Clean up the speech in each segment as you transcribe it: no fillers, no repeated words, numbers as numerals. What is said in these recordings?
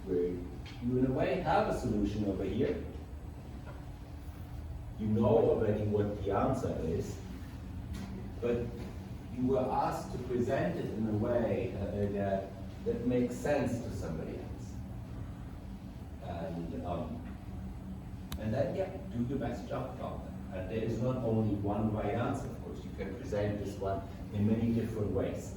where you in a way have a solution over here. You know already what the answer is, but you were asked to present it in a way that makes sense to somebody else. And then, yeah, do your best job about that. And there is not only one right answer, of course. You can present this one in many different ways,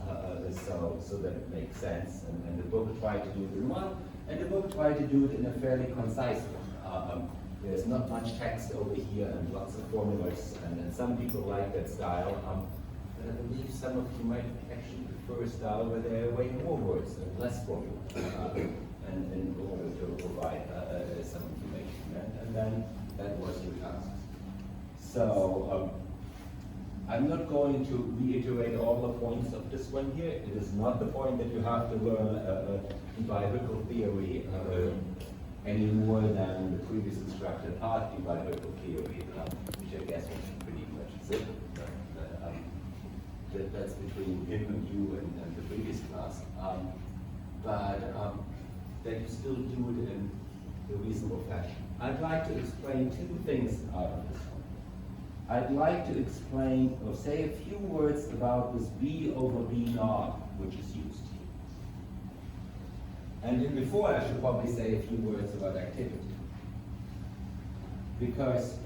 so that it makes sense. And the book tried to do it in one, and the book tried to do it in a fairly concise way. There's not much text over here and lots of formulas, and some people like that style. But I believe some of you might actually prefer a style where there are way more words and less formulas, and in order to provide some information. And then that was your task. So I'm not going to reiterate all the points of this one here. It is not the point that you have to learn biblical theory any more than the previous instructor taught you biblical theory, which I guess was pretty much it. That's between him and you and the previous class. But that you still do it in a reasonable fashion. I'd like to explain two things out of this one. I'd like to explain, or say a few words about this B over B naught, which is used here. And then before I should probably say a few words about activity. Because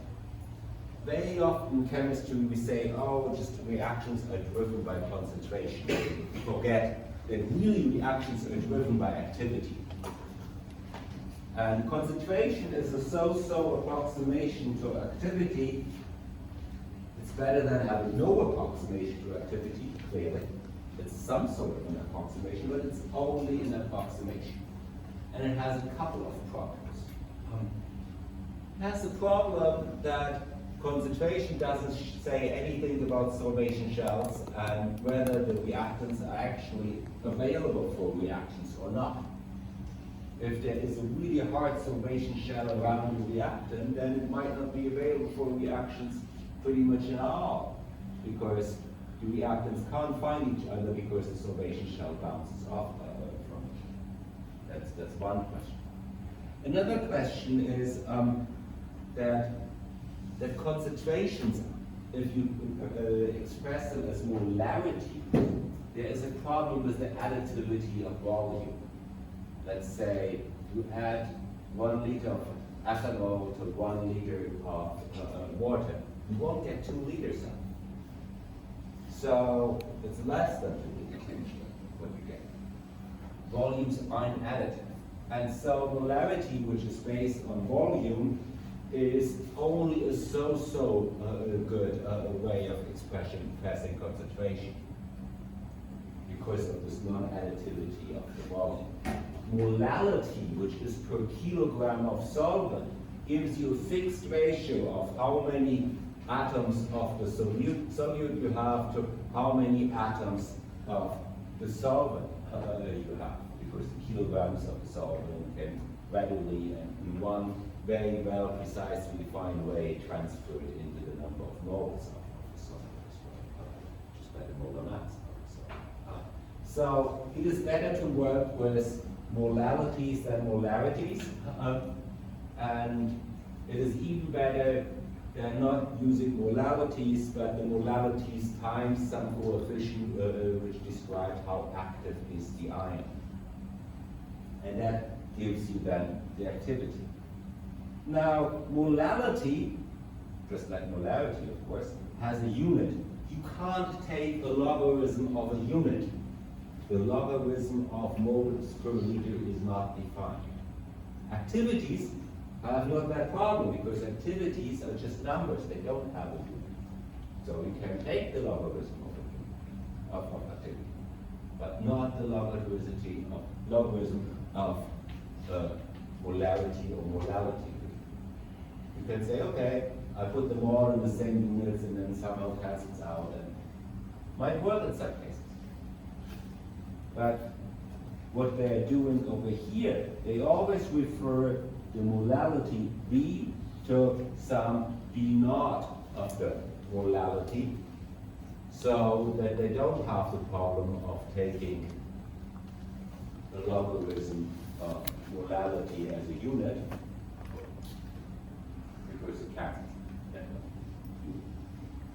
very often in chemistry we say, oh, just reactions are driven by concentration. We forget that really reactions are driven by activity. And concentration is a so-so approximation to activity. It's better than having no approximation to activity, clearly. It's some sort of an approximation, but it's only an approximation. And it has a couple of problems. It has the problem that concentration doesn't say anything about sorbation shells and whether the reactants are actually available for reactions or not. If there is a really hard sorbation shell around the reactant, then it might not be available for reactions pretty much at all, because the reactants can't find each other because the sorbation shell bounces off from each other. That's one question. Another question is that concentrations, if you express them as molarity, there is a problem with the additivity of volume. Let's say you add 1 liter of ethanol to 1 liter of water. You won't get 2 liters of it. So it's less than 2 liters what you get. Volumes aren't additive. And so molarity, which is based on volume, is only a so-so good way of expressing concentration because of this non-additivity of the volume. Molality, which is per kilogram of solvent, gives you a fixed ratio of how many atoms of the solute you have to how many atoms of the solvent you have, because the kilograms of the solvent can readily and in one very well precisely defined way transferred into the number of moles of the solvent as well, just by the molar mass of the solvent. So it is better to work with molarities than molarities, and it is even better than not using molarities, but the molarities times some coefficient which describes how active is the ion. And that gives you then the activity. Now, molality, just like molarity of course, has a unit. You can't take the logarithm of a unit. The logarithm of moles per liter is not defined. Activities have not that problem because activities are just numbers, they don't have a unit. So we can take the logarithm of activity, but not the logarithm of molarity or molality. You can say, okay, I put them all in the same units and then somehow cancels out, and might work in some cases. But what they're doing over here, they always refer the molality B to some B naught of the molality, so that they don't have the problem of taking the logarithm of molality. normality as a unit, because you can't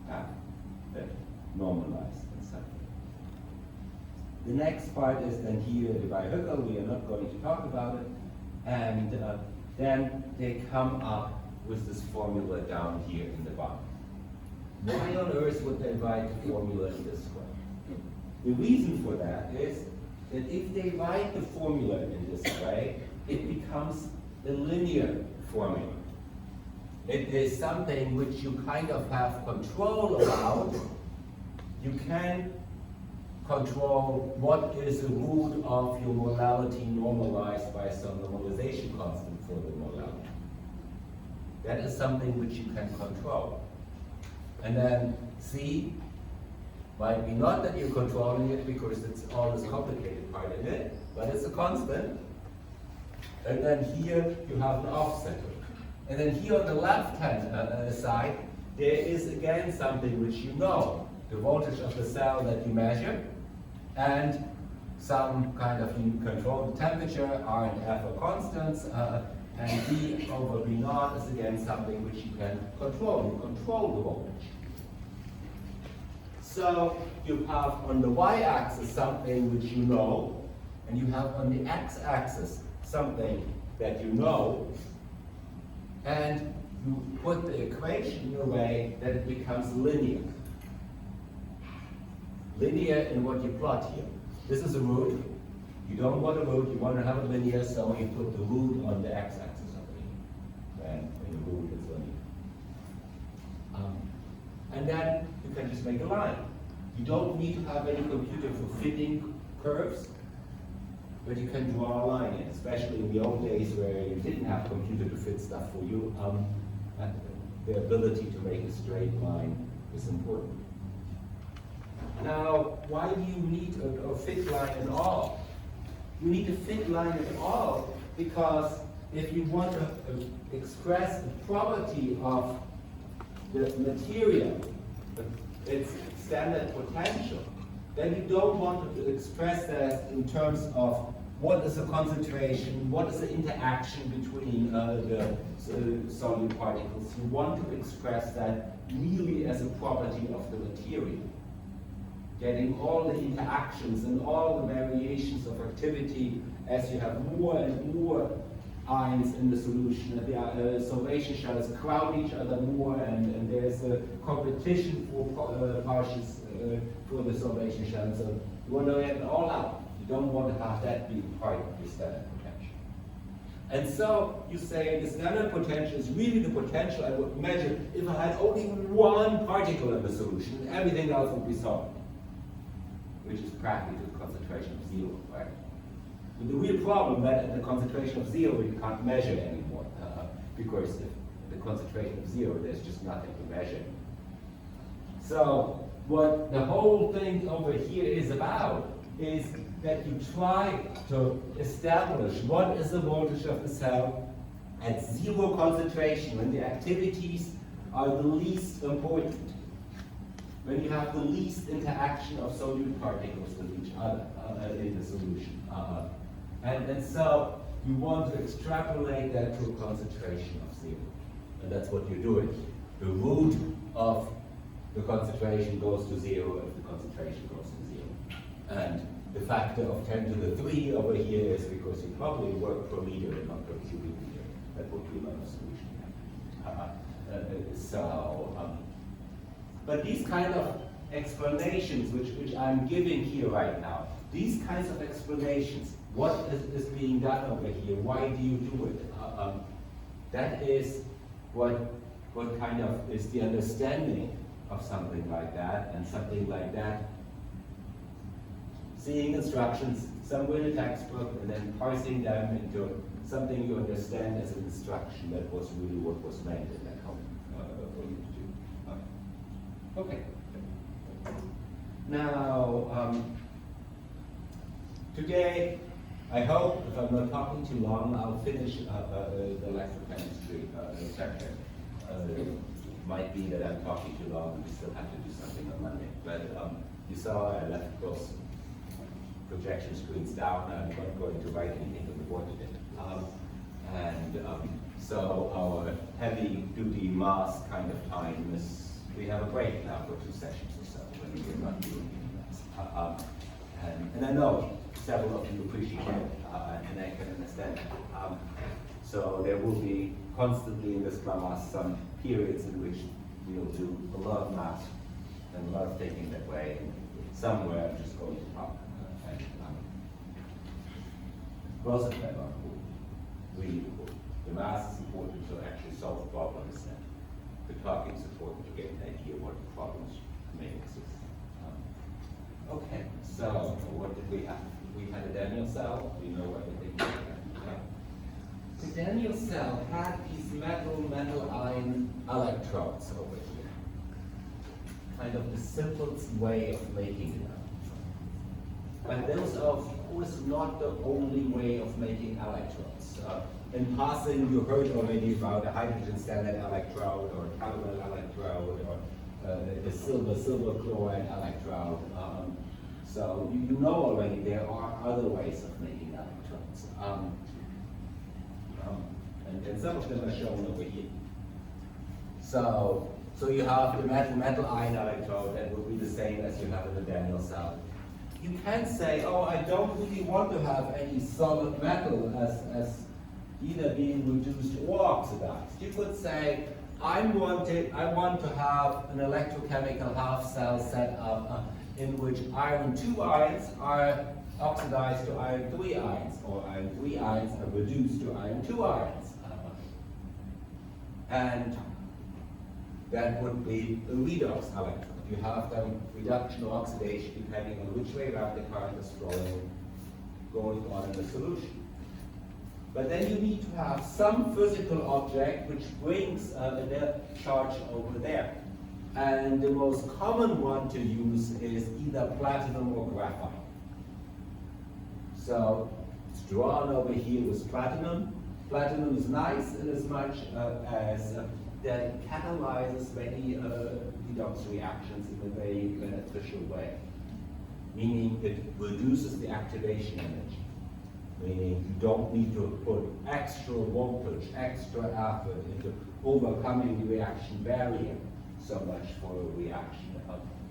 have that normalized in something. The next part is then here by Höckel. We are not going to talk about it. And then they come up with this formula down here in the bottom. Why on earth would they write the formula in this way? The reason for that is that if they write the formula in this way, it becomes a linear formula. It is something which you kind of have control about. You can control what is the root of your molality normalized by some normalization constant for the molality. That is something which you can control. And then C might be not that you're controlling it because it's all this complicated part in it, but it's a constant. And then here you have an offset. And then here on the left-hand side, there is again something which you know, the voltage of the cell that you measure, and some kind of, you control the temperature, R and F are constants, and V over V naught is again something which you can control. You control the voltage. So you have on the y-axis something which you know, and you have on the x-axis something that you know, and you put the equation in a way that it becomes linear. Linear in what you plot here. This is a root. You don't want a root, you want to have it linear, so you put the root on the x-axis of it. And in the root it's linear. And then you can just make a line. You don't need to have any computer for fitting curves, but you can draw a line in, especially in the old days where you didn't have a computer to fit stuff for you. And the ability to make a straight line is important. Now, why do you need a fit line at all? You need a fit line at all because if you want to express the property of the material, its standard potential, then you don't want to express that in terms of what is the concentration, what is the interaction between the solute particles. You want to express that really as a property of the material. Getting all the interactions and all the variations of activity as you have more and more ions in the solution, and the solvation shells crowd each other more, and there's a competition for partials for the solvation shell. So you want to get it all out. You don't want to have that be part of your standard potential. And so you say the standard potential is really the potential I would measure if I had only one particle in the solution, and everything else would be solved, which is practically the concentration of zero, right? But the real problem that at the concentration of zero you can't measure anymore, because if the concentration of zero, there's just nothing to measure. So what the whole thing over here is about is that you try to establish what is the voltage of the cell at zero concentration when the activities are the least important, when you have the least interaction of solute particles with each other in the solution. And so you want to extrapolate that to a concentration of zero. And that's what you're doing. The root of the concentration goes to zero if the concentration goes to zero. And the factor of 10 to the 3 over here is because you probably work per liter and not per cubic meter. That would be another solution. But these kind of explanations which I'm giving here right now, these kinds of explanations, what is being done over here, why do you do it? That is what kind of is the understanding of something like that, and something like that. Seeing instructions somewhere in a textbook and then parsing them into something you understand as an instruction, that was really what was meant in that home for you to do. Okay. Now, today, I hope, if I'm not talking too long, I'll finish the electrochemistry section. Might be that I'm talking too long and we still have to do something on Monday. But you saw I left those projection screens down. I'm not going to write anything on the board today. So our heavy-duty mass kind of time is, we have a break now for 2 sessions or so when we're not doing that. And I know several of you appreciate it, and I can understand that. So there will be constantly in this class some periods in which we'll do a lot of math and a lot of thinking that way. And somewhere I'm just going to talk. Both of them are cool, really cool. The math is important to actually solve problems, and the talking is important to get an idea what problems may exist. Okay, so what did we have? We had a Daniel cell. We know everything we had. The Daniel cell had these metal ion electrodes over here. Kind of the simplest way of making it. But those are, of course, not the only way of making electrodes. In passing, you heard already about a hydrogen standard electrode, or a carbonyl electrode, or the silver chloride electrode. So you know already there are other ways of making electrodes. And some of them are shown over here. So you have the metal ion electrode that will be the same as you have in the Daniel cell. You can say, oh, I don't really want to have any solid metal as either being reduced or oxidized. You could say, I want to have an electrochemical half cell set up in which iron 2 ions are oxidized to iron 3 ions, or iron 3 ions are reduced to iron 2 ions. And that would be a redox electrode. You have them reduction or oxidation depending on which way around the current is going on in the solution. But then you need to have some physical object which brings the charge over there. And the most common one to use is either platinum or graphite. So it's drawn over here with platinum. Platinum is nice in as much as that it catalyzes many redox reactions in a very beneficial way. Meaning it reduces the activation energy. Meaning you don't need to put extra voltage, extra effort into overcoming the reaction barrier so much for a reaction.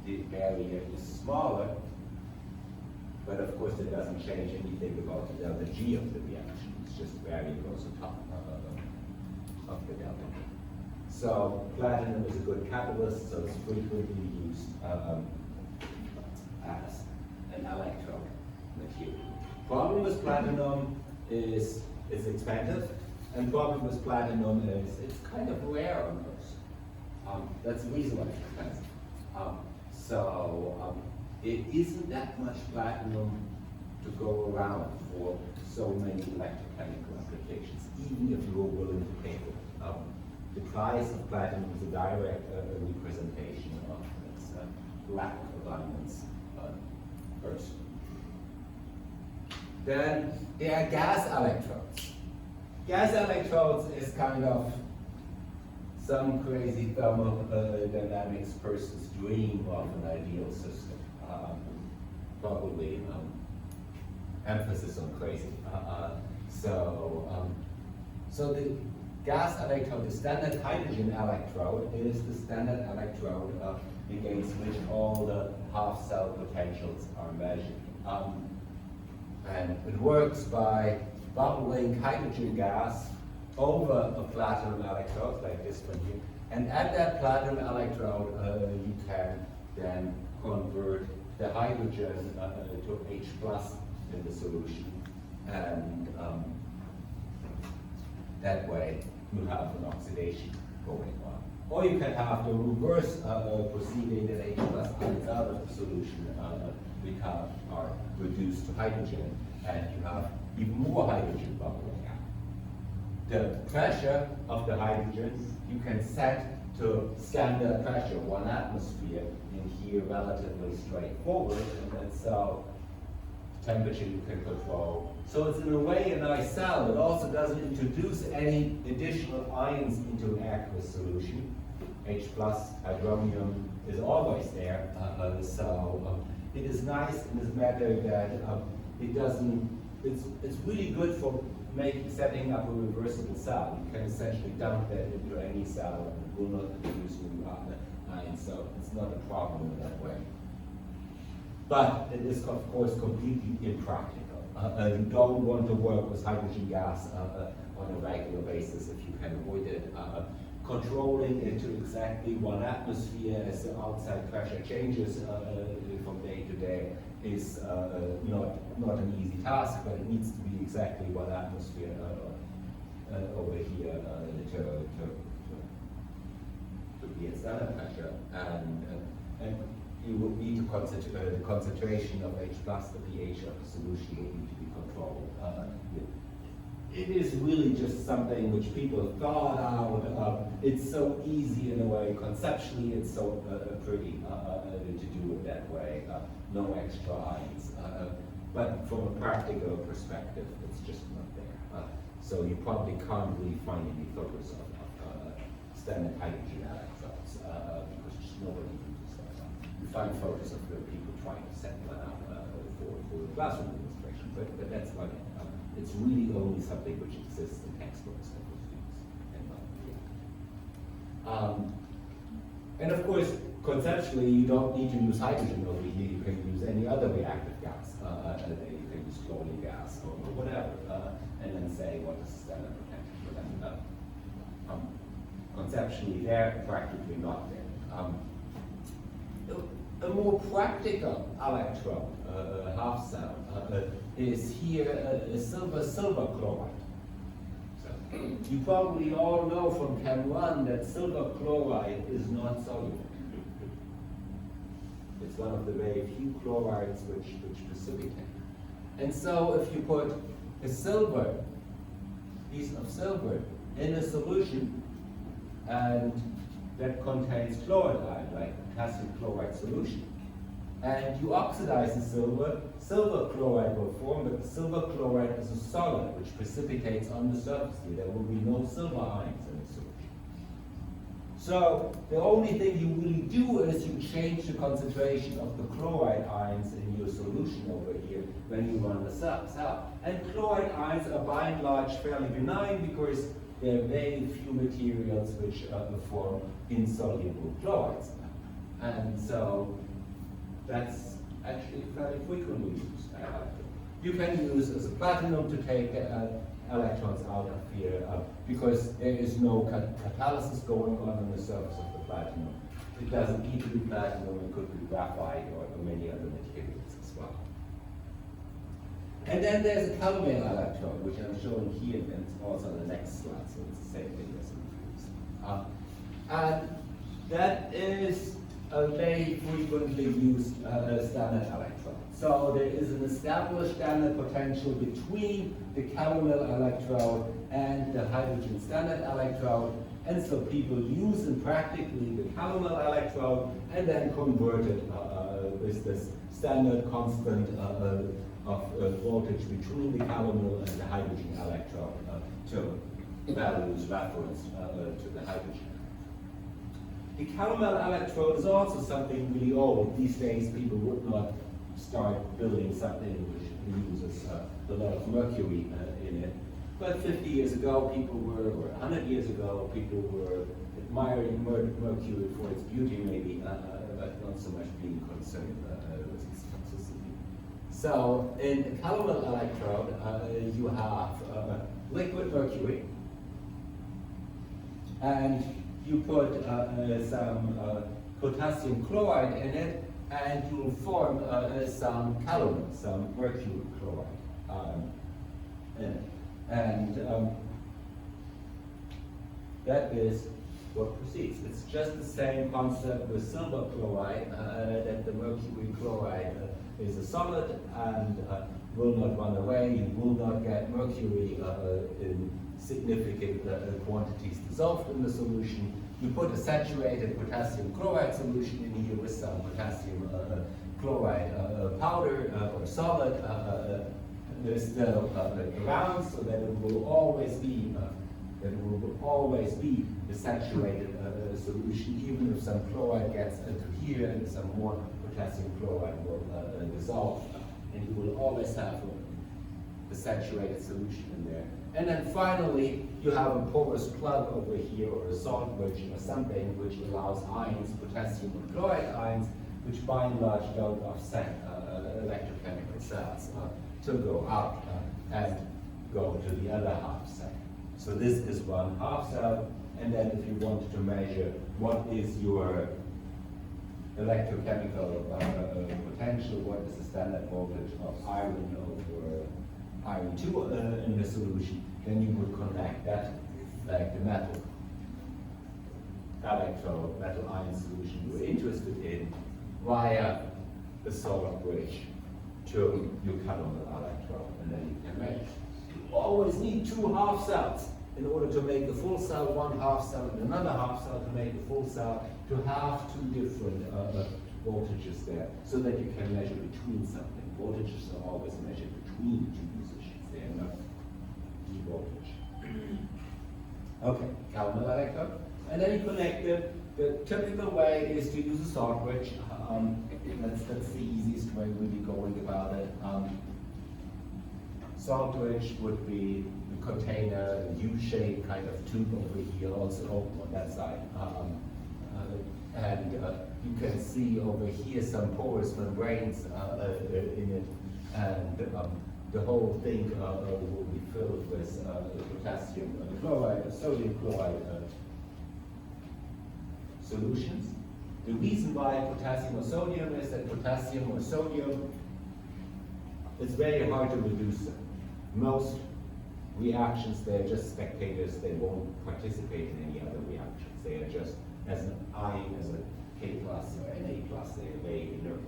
The barrier is smaller, but of course it doesn't change anything about the delta G of the reaction. It's just barrier goes on top of the delta. So platinum is a good catalyst, so it's frequently used as an electrode material. Problem with platinum is it's expensive, and problem with platinum is it's kind of rare on Earth. That's the reason why it's expensive. It isn't that much platinum to go around for so many electrochemical applications, even if you were willing to pay for it. The price of platinum is a direct representation of its lack of abundance on Earth. Then there are gas electrodes. Gas electrodes is kind of some crazy thermodynamics person's dream of an ideal system. Probably emphasis on crazy. So the gas electrode, the standard hydrogen electrode, is the standard electrode against which all the half cell potentials are measured. And it works by bubbling hydrogen gas over a platinum electrode, like this one here. And at that platinum electrode, you can then convert the hydrogen to H plus in the solution. And that way, you have an oxidation going on. Or you can have the reverse proceeding that H plus ions out of the solution are reduced to hydrogen, and you have even more hydrogen bubbling out. The pressure of the hydrogen you can set to standard pressure, 1 atmosphere, in here relatively straightforward, and then so temperature you can control. So it's in a way a nice cell. It also doesn't introduce any additional ions into an aqueous solution. H plus hydronium is always there, it is nice in this matter that it doesn't. It's really good for setting up a reversible cell. You can essentially dump that into any cell and it will not produce new ions, so it's not a problem in that way. But it is, of course, completely impractical. You don't want to work with hydrogen gas on a regular basis if you can avoid it. Controlling it to exactly 1 atmosphere as the outside pressure changes from day to day is not an easy task, but it needs to be exactly 1 atmosphere over here to be at standard pressure, and you will need to the concentration of H plus, the pH of the solution will need to be controlled. It is really just something which people thought out. It's so easy in a way. Conceptually, it's so pretty to do it that way. No extra ions. But from a practical perspective, it's just not there. So you probably can't really find any photos of standard hydrogen electrodes because just nobody uses that. You find photos of the people trying to set one up for classroom demonstration, but that's not it. It's really only something which exists in textbooks that was used and not here. And of course, conceptually, you don't need to use hydrogen over here. You can use any other reactive gas. You can use chlorine gas or whatever, and then say what is the standard potential for them. Conceptually there, practically not there. A more practical electrode, half cell, is here a silver chloride. So you probably all know from Chem 1 that silver chloride is not soluble. It's one of the very few chlorides which precipitate. And so if you put a piece of silver in a solution, and that contains chloride ion, like potassium chloride solution, and you oxidize the silver chloride will form, but the silver chloride is a solid which precipitates on the surface here. There will be no silver ions in the solution. So the only thing you really do is you change the concentration of the chloride ions in your solution over here when you run the cell. And chloride ions are by and large fairly benign because there are very few materials which form insoluble chlorides. And so that's actually fairly frequently used. You can use as a platinum to take electrons out of here because there is no catalysis going on the surface of the platinum. It doesn't need to be platinum, it could be graphite or many other materials as well. And then there's a calomel electrode, which I'm showing here, and it's also on the next slide, so it's the same thing as in previous. And that is a very frequently used standard electrode. So there is an established standard potential between the calomel electrode and the hydrogen standard electrode, and so people use in practically the calomel electrode and then convert it with this standard constant of voltage between the calomel and the hydrogen electrode to values reference to the hydrogen. The calomel electrode is also something really old. These days people would not start building something which uses a lot of mercury in it. But 50 years ago people were, or 100 years ago, people were admiring mercury for its beauty maybe, but not so much being concerned with its toxicity. So in a calomel electrode you have liquid mercury, and you put some potassium chloride in it, and you will form some calomel, some mercury chloride in it. And that is what proceeds. It's just the same concept with silver chloride, that the mercury chloride is a solid and will not run away. You will not get mercury in significant quantities dissolved in the solution. You put a saturated potassium chloride solution in here with some potassium chloride powder or solid still around, so that it will always be the saturated solution, even if some chloride gets into here and some more potassium chloride will dissolve, and you will always have the saturated solution in there. And then finally, you have a porous plug over here, or a salt bridge or something, which allows ions, potassium and chloride ions, which by and large don't offset electrochemical cells, to go out and go to the other half cell. So this is one half cell, and then if you wanted to measure what is your electrochemical potential, what is the standard voltage of iron over iron 2 in the solution, then you would connect that, like the metal ion solution you were interested in, via the salt bridge to your canonical electrode, and then you can measure. You always need two half cells in order to make a full cell, one half cell and another half cell to make a full cell, to have two different voltages there, so that you can measure between something. Voltages are always measured between two positions, they are not the voltage. Okay, canonical electrode. And then you connect it. The typical way is to use a salt bridge. That's the easiest way really going about it. Salt bridge would be a container, a U-shaped kind of tube over here, also open on that side. And you can see over here some porous membranes in it, and the whole thing will be filled with potassium chloride, sodium chloride solutions. The reason why potassium or sodium is that potassium or sodium, it's very hard to reduce them. Most reactions, they're just spectators, they won't participate in any other reactions. They are just, as an ion, as a K plus or Na plus, they are very inert.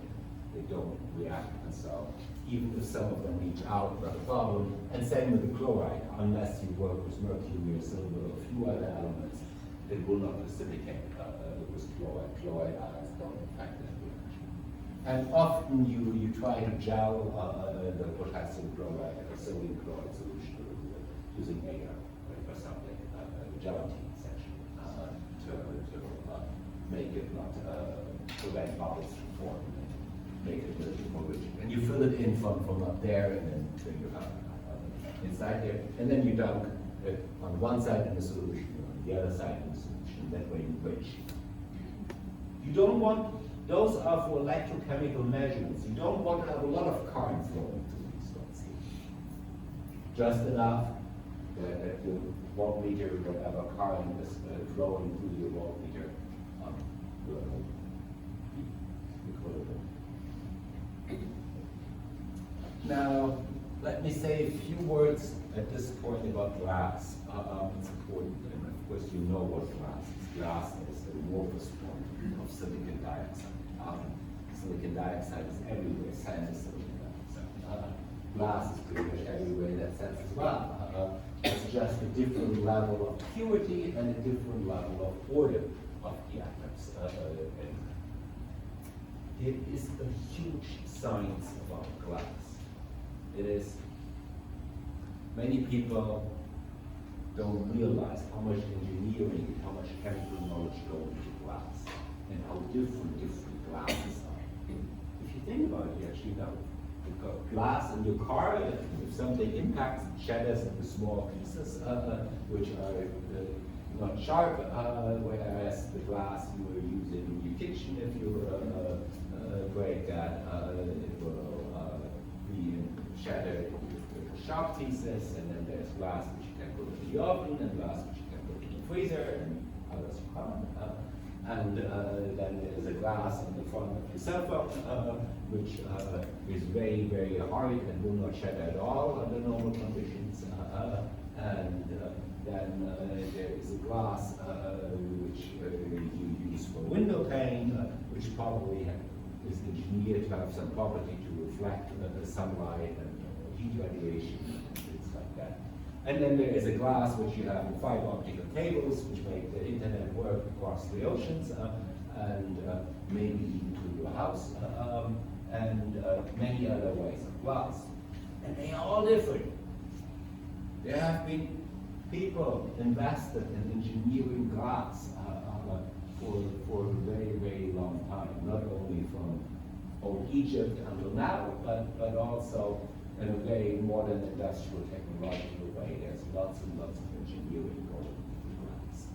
They don't react, and so even if some of them reach out, not a problem. And same with the chloride, unless you work with mercury or silver or a few other elements, it will not precipitate with chloride. Chloride ions don't affect that reaction. And often you try to gel the potassium chloride or sodium chloride solution using agar or something, gelatin essentially, to make it not prevent bubbles from forming, make it a little bit more rigid. And you fill it in from up there, and then you have inside there, and then you dunk it on one side in the solution, on the other side in the solution. That way you bridge. You don't want, those are for electrochemical measurements. You don't want to have a lot of current flowing through these ones. Just enough that your voltmeter, whatever current is flowing through your voltmeter, will equilibrium. Now, let me say a few words at this point about glass. It's important, and of course you know what glass is. Glass is the amorphous form of silicon dioxide. Silicon dioxide is everywhere, sand is silicon dioxide. Glass is pretty much everywhere in that sense as well. It's just a different level of purity and a different level of order of the atoms. It is a huge science about glass. It is, many people don't realize how much engineering, how much chemical knowledge goes into glass, and how different glasses are. If you think about it, you actually know. You've got glass in your car, if something impacts, it shatters into small pieces, which are not sharp, whereas the glass you were using in your kitchen, if you break that, it will be shattered into sharp pieces, and then there's glass which you can put in the oven, and glass which you can put in the freezer, and others you can't. And then there's a glass on the front of your cell phone, which is very, very hard and will not shatter at all under normal conditions. And then there is a glass which you use for window pane, which probably is engineered to have some property to reflect the sunlight and heat radiation and things like that. And then there is a glass which you have in fiber optical cables, which make the internet work across the oceans, and maybe even to your house, and many other ways of glass. And they are all different. There have been people invested in engineering glass for a very, very long time, not only from old Egypt until now, but also in a very modern industrial technological way. There's lots and lots of engineering going into glass.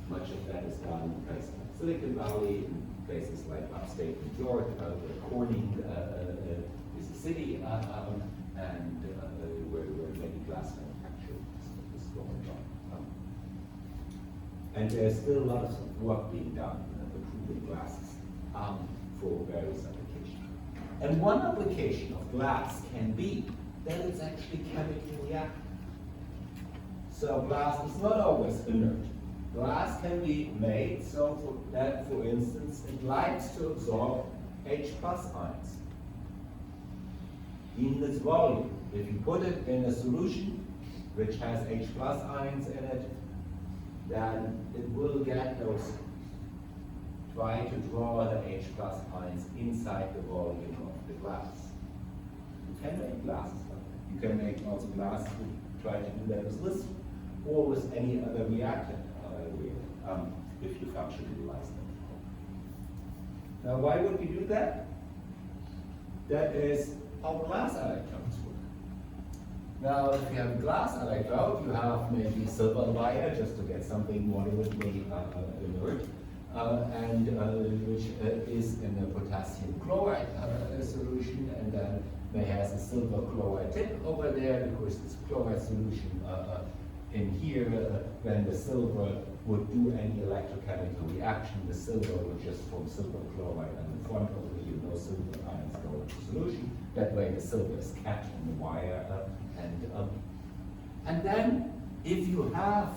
Much of that is done in places like Silicon Valley, in places like upstate New York, where Corning is a city, and where many glass manufacturing is going on. And there's still a lot of work being done improving glasses for various applications. And one application of glass can be that it's actually chemically reactive. So glass is not always inert. Glass can be made so that, for instance, it likes to absorb H+ ions in its volume. If you put it in a solution which has H+ ions in it, then it will get those, try to draw the H+ ions inside the volume of the glass. You can make glasses like that. You can make also glass to try to do that with lithium or with any other reactant if you functionalize them. Now, why would we do that? That is how glass electrodes work. Now, if you have a glass electrode, you have maybe a silver wire just to get something moderately inert, which is in a potassium chloride solution, and then it has a silver chloride tip over there because this chloride solution in here, when the silver would do any electrochemical reaction, the silver would just form silver chloride on the front over here. No silver ions go into solution. That way the silver is kept in the wire. And then if you have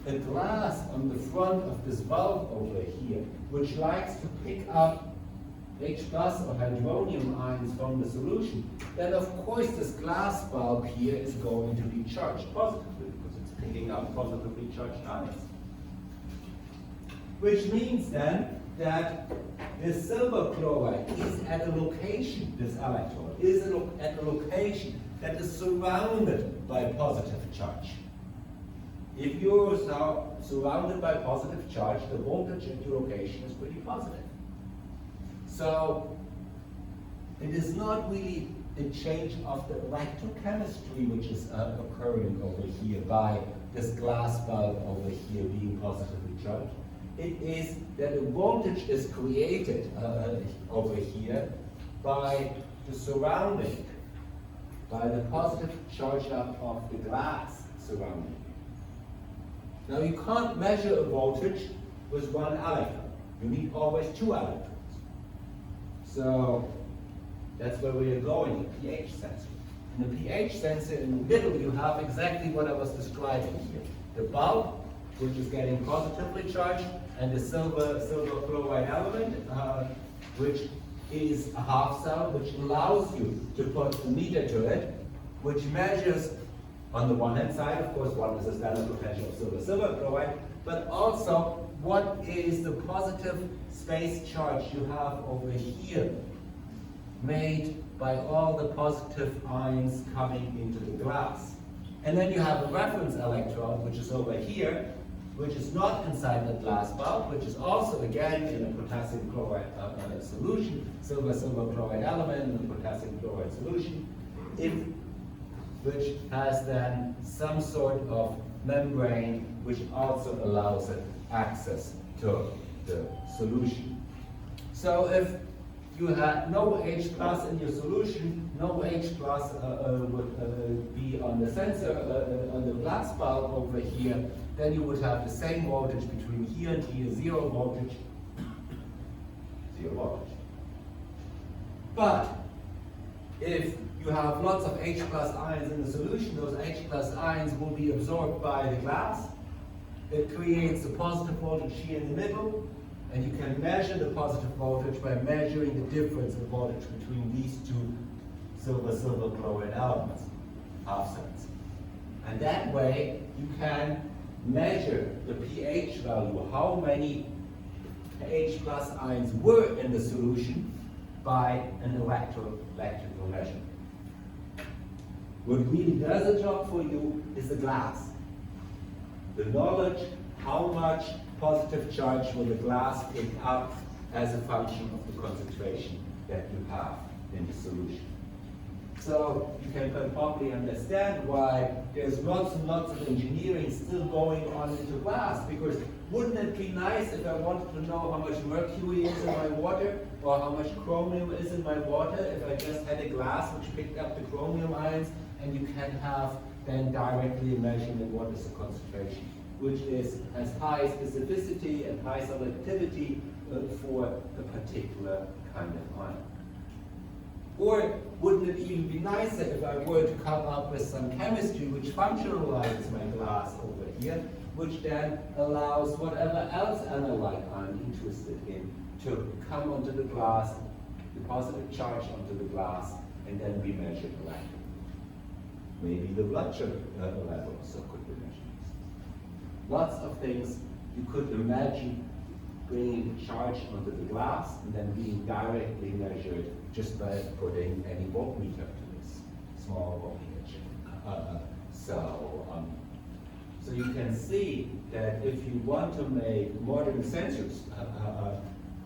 a glass on the front of this bulb over here, which likes to pick up H+ or hydronium ions from the solution, then of course this glass bulb here is going to be charged positively because it's picking up positively charged ions. Which means then that this silver chloride is at a location, this electrode is at a location that is surrounded by positive charge. If you're surrounded by positive charge, the voltage at your location is pretty positive. So it is not really a change of the electrochemistry which is occurring over here by this glass bulb over here being positively charged. It is that a voltage is created over here by the surrounding, by the positive charge up of the glass surrounding. Now you can't measure a voltage with one electron. You need always two electrons. So that's where we are going, the pH sensor. In the pH sensor in the middle you have exactly what I was describing here. The bulb, which is getting positively charged, and the silver chloride element, which is a half cell, which allows you to put a meter to it, which measures, on the one hand side, of course, what is the standard potential of silver chloride, but also what is the positive space charge you have over here, made by all the positive ions coming into the glass. And then you have a reference electrode, which is over here, which is not inside the glass bulb, which is also again in a potassium chloride solution, silver chloride element in a potassium chloride solution, which has then some sort of membrane which also allows it access to the solution. So if you had no H+ in your solution, no H+ would be on the sensor, on the glass bulb over here, then you would have the same voltage between here and here, zero voltage. But if you have lots of H+ ions in the solution, those H+ ions will be absorbed by the glass. It creates a positive voltage here in the middle, and you can measure the positive voltage by measuring the difference in voltage between these two silver chloride elements, half cells. And that way you can measure the pH value, how many H+ ions were in the solution by an electrical measurement. What really does a job for you is the glass. The knowledge how much positive charge will the glass pick up as a function of the concentration that you have in the solution. So you can probably understand why there's lots and lots of engineering still going on into glass, because wouldn't it be nice if I wanted to know how much mercury is in my water or how much chromium is in my water if I just had a glass which picked up the chromium ions, and you can have then directly a measurement what is the concentration, which has high specificity and high selectivity for a particular kind of ion. Or wouldn't it even be nicer if I were to come up with some chemistry which functionalizes my glass over here, which then allows whatever else analyte I'm interested in to come onto the glass, deposit a charge onto the glass, and then be measured electrically. Maybe the blood sugar level also could be measured. Lots of things you could imagine bringing charge onto the glass and then being directly measured just by putting any voltmeter to this small voltage. So you can see that if you want to make modern sensors,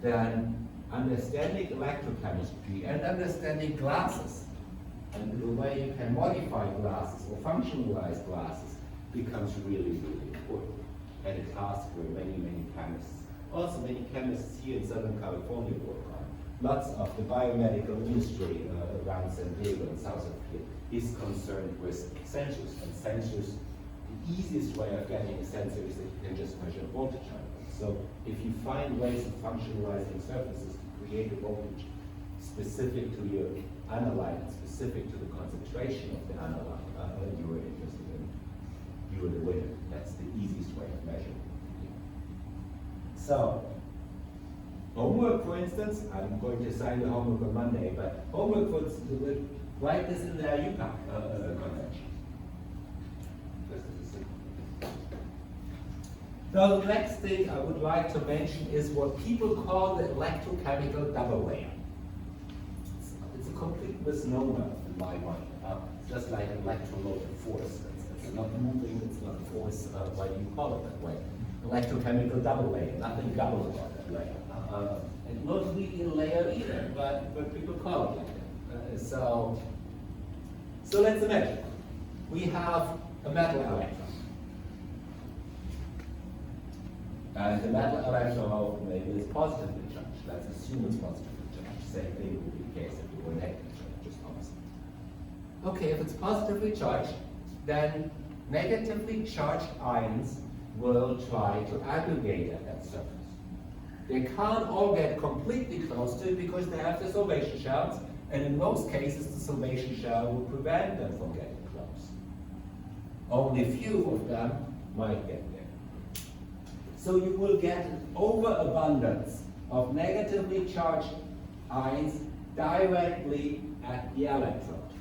then understanding electrochemistry and understanding glasses and the way you can modify glasses or functionalize glasses becomes really, really important. And a task where many, many chemists, also many chemists here in Southern California work on. Lots of the biomedical industry around San Diego and south of here is concerned with sensors. And sensors, the easiest way of getting a sensor is that you can just measure voltage on it. So if you find ways of functionalizing surfaces to create a voltage specific to your analyte, specific to the concentration of the analyte you were interested in, you are the winner. That's the easiest way of measuring. So, homework, for instance, I'm going to assign the homework on Monday, but homework for write this in the UCAC convention. So the next thing I would like to mention is what people call the electrochemical double layer. It's a complete misnomer in my mind. It's just like an electromotive force. It's not moving, it's not a force. Why do you call it that way? Electrochemical double layer, nothing double about that layer. And not really a layer either, but people call it like that. So let's imagine we have a metal electron. And the metal electron maybe is positively charged. Let's assume it's positively charged. Same thing would be the case if it were negatively charged, just opposite. Okay, if it's positively charged, then negatively charged ions will try to aggregate at that surface. They can't all get completely close to it because they have the solvation shells, and in most cases the solvation shell will prevent them from getting close. Only a few of them might get there. So you will get an overabundance of negatively charged ions directly at the electrode.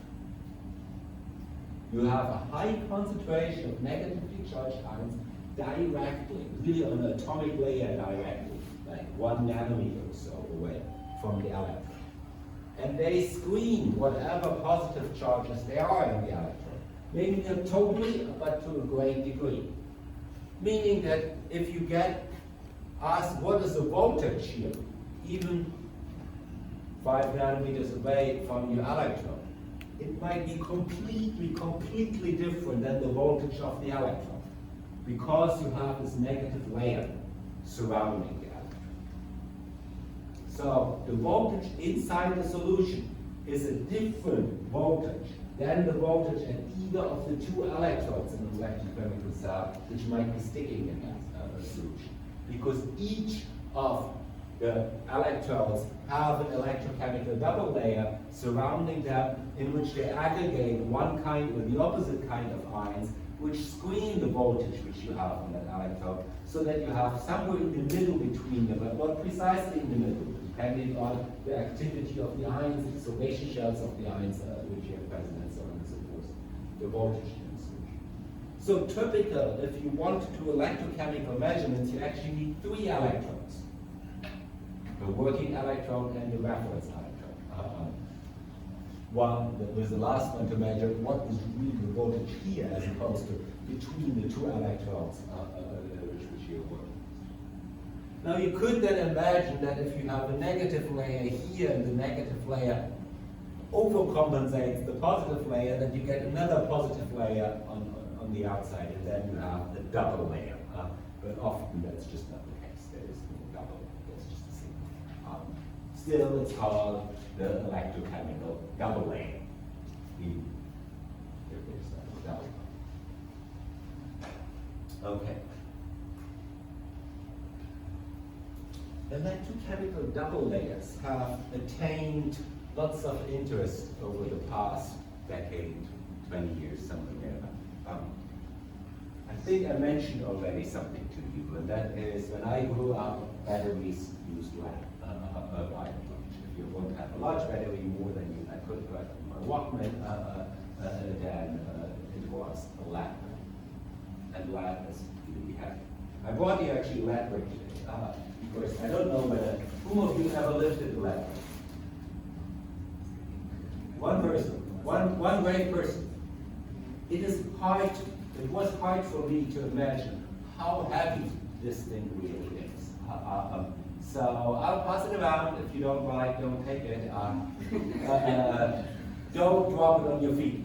You have a high concentration of negatively charged ions directly, really on the atomic layer directly, like 1 nanometer or so away from the electron. And they screen whatever positive charges there are in the electron. Maybe not totally, but to a great degree. Meaning that if you get asked what is the voltage here, even 5 nanometers away from your electron, it might be completely different than the voltage of the electron, because you have this negative layer surrounding the electron. So the voltage inside the solution is a different voltage than the voltage at either of the two electrodes in an electrochemical cell, which might be sticking in that solution. Because each of the electrodes have an electrochemical double layer surrounding them, in which they aggregate one kind or the opposite kind of ions, which screen the voltage which you have on that electrode, so that you have somewhere in the middle between them, but not precisely in the middle, depending on the activity of the ions, the solvation shells of the ions which you have present, and so on and so forth, the voltage in the solution. So typical, if you want to do electrochemical measurements, you actually need 3 electrodes. The working electrode and the reference electrode. One that was the last one to measure what is really the voltage here as opposed to between the 2 electrodes which you're working. Now you could then imagine that if you have a negative layer here and the negative layer overcompensates the positive layer, then you get another positive layer on the outside, and then you have the double layer. But often that's just not the case. There is no double, there's just a single. Still, it's called the electrochemical double layer. Even if there's a double. Okay. Electrochemical double layers have attained lots of interest over the past decade, 20 years, something like that. I think I mentioned already something to you, and that is when I grew up, batteries used lead. If you want to have a large battery, more than I could have on my Walkman, then it was a lead. And lead is really heavy. I brought you actually lead ring today, because I don't know whether, whom of you ever lifted a lead ring? One person, one brave person. It was hard for me to imagine how heavy this thing really is. So I'll pass it around. If you don't like, don't take it. Don't drop it on your feet,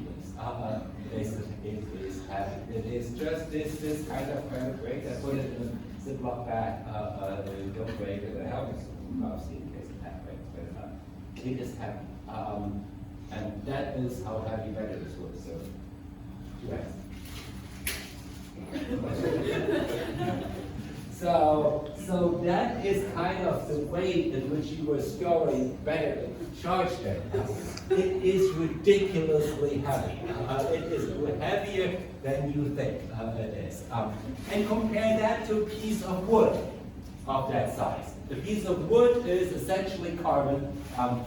please. It is heavy. It is just this kind of weight. I put it in a Ziploc bag. Don't break it. I have some obviously in case it happens, but it is heavy. And that is how heavy batteries were. So, yes. So that is kind of the way in which you were storing battery charged there. It is ridiculously heavy. It is heavier than you think it is. And compare that to a piece of wood of that size. A piece of wood is essentially carbon.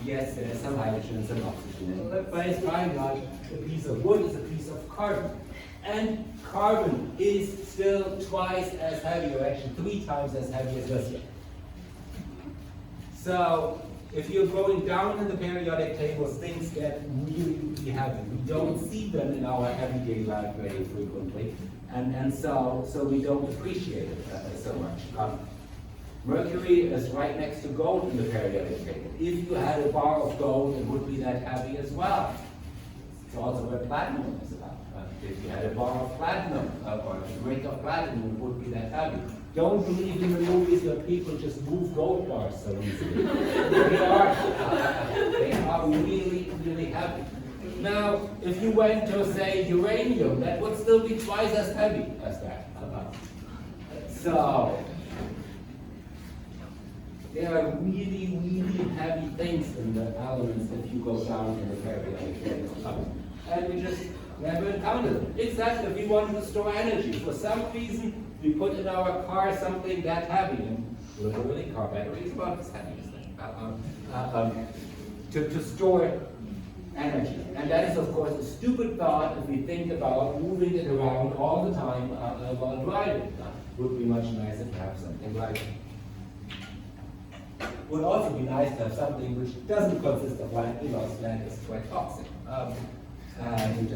Yes, there's some hydrogen and some oxygen in it, but it's by and large, a piece of wood is a piece of carbon. And carbon is still twice as heavy, or actually 3 times as heavy as lithium. So, if you're going down in the periodic tables, things get really, really heavy. We don't see them in our everyday life very frequently, and so we don't appreciate it so much. Mercury is right next to gold in the periodic table. If you had a bar of gold, it would be that heavy as well. It's also where platinum is about. If you had a bar of platinum, or a grain of platinum, it would be that heavy. Don't believe in the movies where people just move gold bars so easily. They are really, really heavy. Now, if you went to, say, uranium, that would still be twice as heavy as that. So, there are really, really heavy things in the elements if you go down in the periodic table. And we just never encountered it. Except if we wanted to store energy. For some reason, we put in our car something that heavy, and literally car battery is about as heavy as that, to store energy. And that is, of course, a stupid thought if we think about moving it around all the time while driving. It would be much nicer to have something like it. Would also be nice to have something which doesn't consist of land, because land is quite toxic. And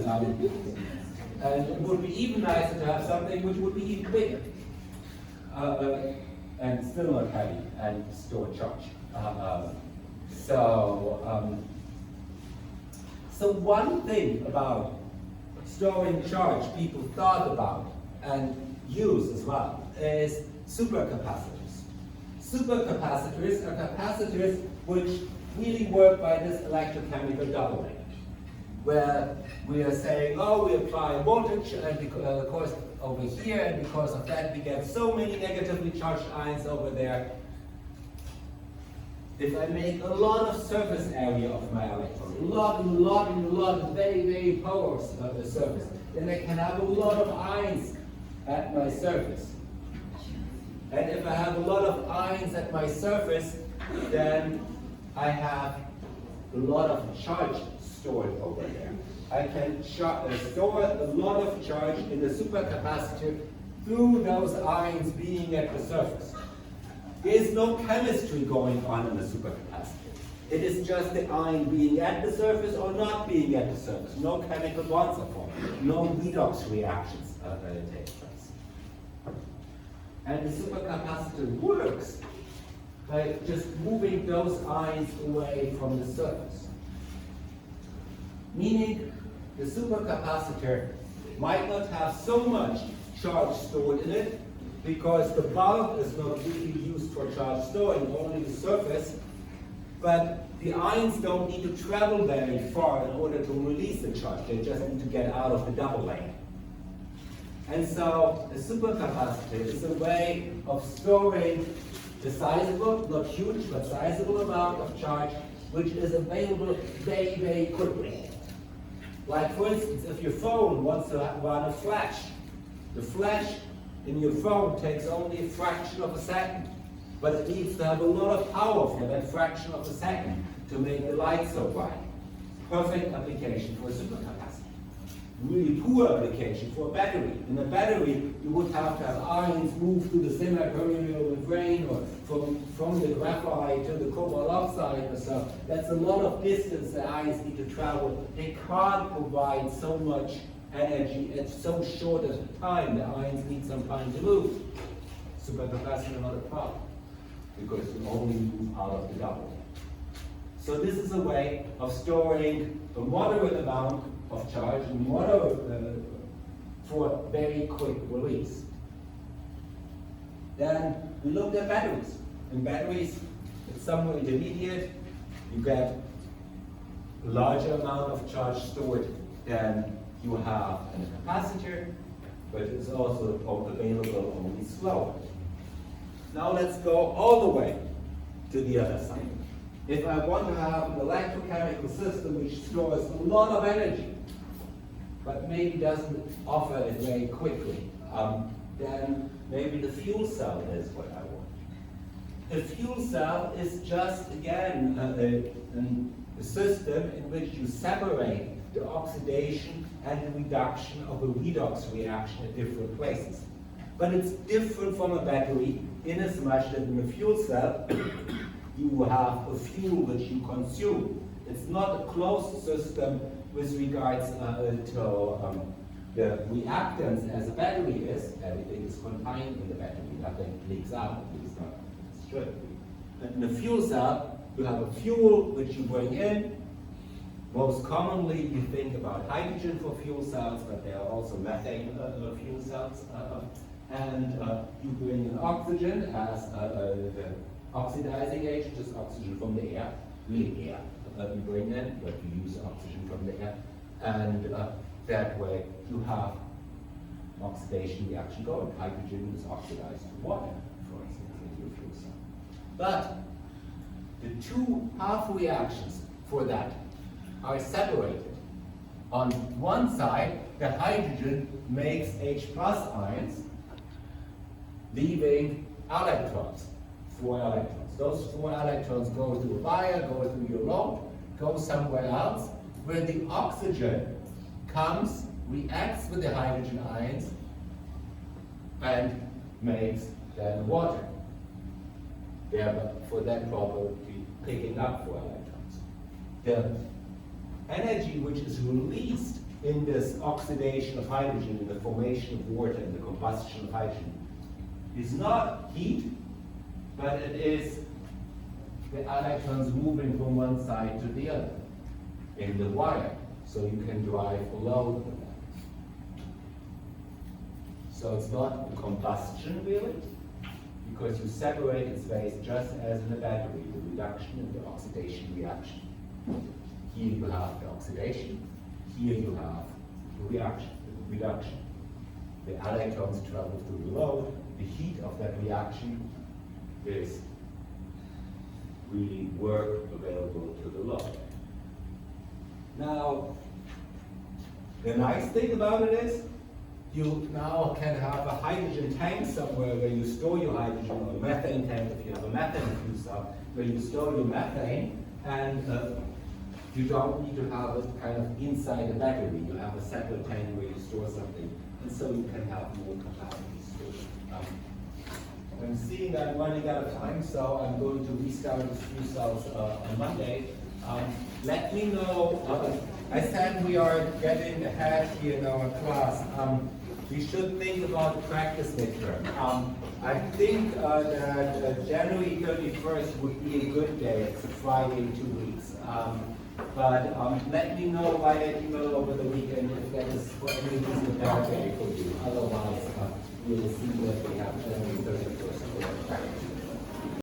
it would be even nicer to have something which would be even bigger, and still not heavy and store charge. So one thing about storing charge people thought about and use as well is supercapacitors. Supercapacitors are capacitors which really work by this electrochemical doubling, where we are saying, oh, we apply voltage, and of course over here, and because of that we get so many negatively charged ions over there. If I make a lot of surface area of my electron, a lot, very, very porous surface, then I can have a lot of ions at my surface. And if I have a lot of ions at my surface, then I have a lot of charge stored over there. I can store a lot of charge in the supercapacitor through those ions being at the surface. There is no chemistry going on in the supercapacitor. It is just the ion being at the surface or not being at the surface. No chemical bonds are formed. No redox reactions take place. And the supercapacitor works by just moving those ions away from the surface. Meaning the supercapacitor might not have so much charge stored in it because the bulk is not really used for charge storing, only the surface. But the ions don't need to travel very far in order to release the charge. They just need to get out of the double lane. And so a supercapacitor is a way of storing a sizable, not huge, but sizable amount of charge, which is available very, very quickly. Like for instance, if your phone wants to run a flash, the flash in your phone takes only a fraction of a second, but it needs to have a lot of power for that fraction of a second to make the light so bright. Perfect application for a supercapacitor. Really poor application for a battery. In a battery, you would have to have ions move through the semipermeable membrane or from the graphite to the cobalt oxide or so. That's a lot of distance the ions need to travel. They can't provide so much energy at so short a time. The ions need some time to move. Supercapacitor not a problem because you only move out of the double. So this is a way of storing a moderate amount of charge and for very quick release. Then we looked at batteries. In batteries, it's somewhere intermediate. You get a larger amount of charge stored than you have in a capacitor, but it's also available only slower. Now let's go all the way to the other side. If I want to have an electrochemical system which stores a lot of energy, but maybe doesn't offer it very quickly, then maybe the fuel cell is what I want. The fuel cell is just, again, a system in which you separate the oxidation and the reduction of a redox reaction at different places. But it's different from a battery in as much that in a fuel cell, you have a fuel which you consume. It's not a closed system with regards to the reactants as a battery is. Everything is contained in the battery, nothing leaks out, at least not strictly. In a fuel cell, you have a fuel which you bring in. Most commonly, you think about hydrogen for fuel cells, but there are also methane fuel cells. And you bring in oxygen as the oxidizing agent, just oxygen from the air, really air. You bring in, but you use oxygen from the air. And that way, you have oxidation reaction going. Hydrogen is oxidized to water, for instance, in your fuel cell. But the two half reactions for that are separated. On one side, the hydrogen makes H+ ions, leaving electrons, 4 electrons. Those 4 electrons go through a wire, go through your load, go somewhere else, where the oxygen comes, reacts with the hydrogen ions, and makes then water. Thereby, for that property, picking up 4 electrons. The energy which is released in this oxidation of hydrogen, in the formation of water, in the combustion of hydrogen, is not heat, but it is the electrons moving from one side to the other in the wire, so you can drive a load with that. So it's not a combustion really, because you separate its phase just as in a battery, the reduction and the oxidation reaction. Here you have the oxidation, here you have the reduction. The electrons travel through the load. The heat of that reaction is really work available to the load. Now, the nice thing about it is, you now can have a hydrogen tank somewhere where you store your hydrogen, or a methane tank if you have a methane fuel cell, where you store your methane, and you don't need to have it kind of inside the battery. You have a separate tank where you store something, and so you can have more capacity stored. I'm seeing that I'm running out of time, so I'm going to restart the fuel cells on Monday. Let me know. I said we are getting ahead here in our class. We should think about the practice midterm. I think that January 31st would be a good day. It's a Friday in 2 weeks. But let me know via email over the weekend if that is for any reason better for you. Otherwise, we'll see that we have 20-30%.